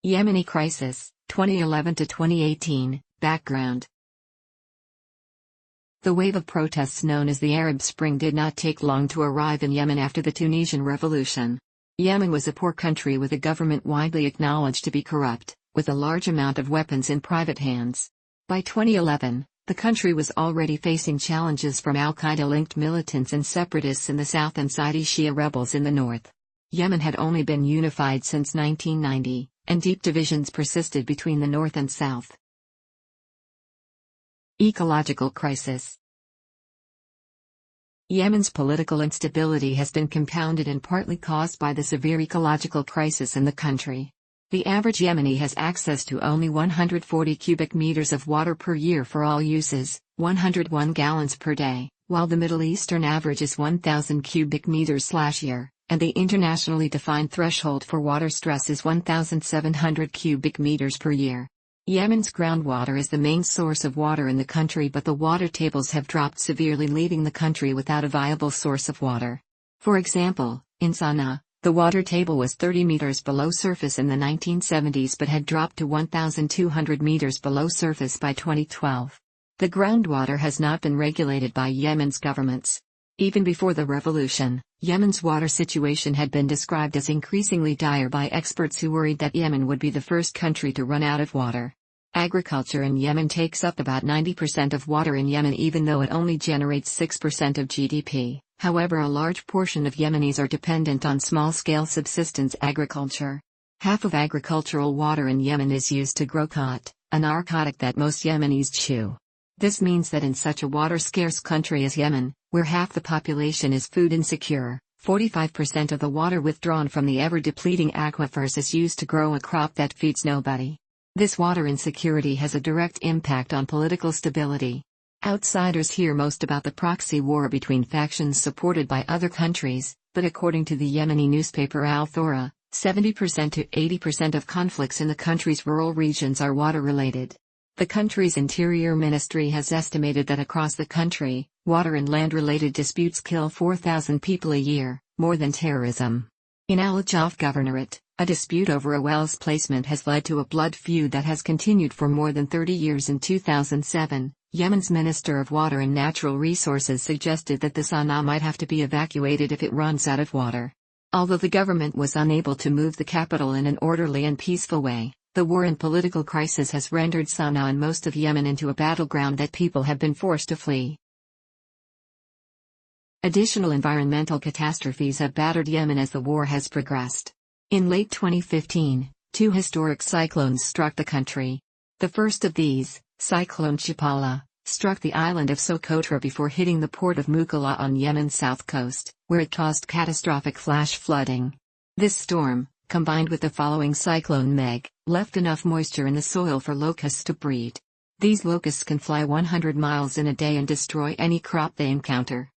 Yemeni crisis, 2011 to 2018, background. The wave of protests known as the Arab Spring did not take long to arrive in Yemen after the Tunisian Revolution. Yemen was a poor country with a government widely acknowledged to be corrupt, with a large amount of weapons in private hands. By 2011, the country was already facing challenges from al-Qaeda-linked militants and separatists in the south and Saudi Shia rebels in the north. Yemen had only been unified since 1990, and deep divisions persisted between the north and south. Ecological crisis. Yemen's political instability has been compounded and partly caused by the severe ecological crisis in the country. The average Yemeni has access to only 140 cubic meters of water per year for all uses, 101 gallons per day, while the Middle Eastern average is 1,000 cubic meters/year, and the internationally defined threshold for water stress is 1,700 cubic meters per year. Yemen's groundwater is the main source of water in the country, but the water tables have dropped severely, leaving the country without a viable source of water. For example, in Sana'a, the water table was 30 meters below surface in the 1970s but had dropped to 1,200 meters below surface by 2012. The groundwater has not been regulated by Yemen's governments. Even before the revolution, Yemen's water situation had been described as increasingly dire by experts who worried that Yemen would be the first country to run out of water. Agriculture in Yemen takes up about 90% of water in Yemen, even though it only generates 6% of GDP. However, a large portion of Yemenis are dependent on small-scale subsistence agriculture. Half of agricultural water in Yemen is used to grow khat, a narcotic that most Yemenis chew. This means that in such a water-scarce country as Yemen, where half the population is food insecure, 45% of the water withdrawn from the ever-depleting aquifers is used to grow a crop that feeds nobody. This water insecurity has a direct impact on political stability. Outsiders hear most about the proxy war between factions supported by other countries, but according to the Yemeni newspaper Al Thora, 70% to 80% of conflicts in the country's rural regions are water-related. The country's Interior Ministry has estimated that across the country, water and land-related disputes kill 4,000 people a year, more than terrorism. In Al-Jaf Governorate, a dispute over a well's placement has led to a blood feud that has continued for more than 30 years. In 2007, Yemen's Minister of Water and Natural Resources suggested that the Sana'a might have to be evacuated if it runs out of water. Although the government was unable to move the capital in an orderly and peaceful way, the war and political crisis has rendered Sana'a and most of Yemen into a battleground that people have been forced to flee. Additional environmental catastrophes have battered Yemen as the war has progressed. In late 2015, two historic cyclones struck the country. The first of these, Cyclone Chapala, struck the island of Socotra before hitting the port of Mukalla on Yemen's south coast, where it caused catastrophic flash flooding. This storm, combined with the following cyclone Meg, left enough moisture in the soil for locusts to breed. These locusts can fly 100 miles in a day and destroy any crop they encounter.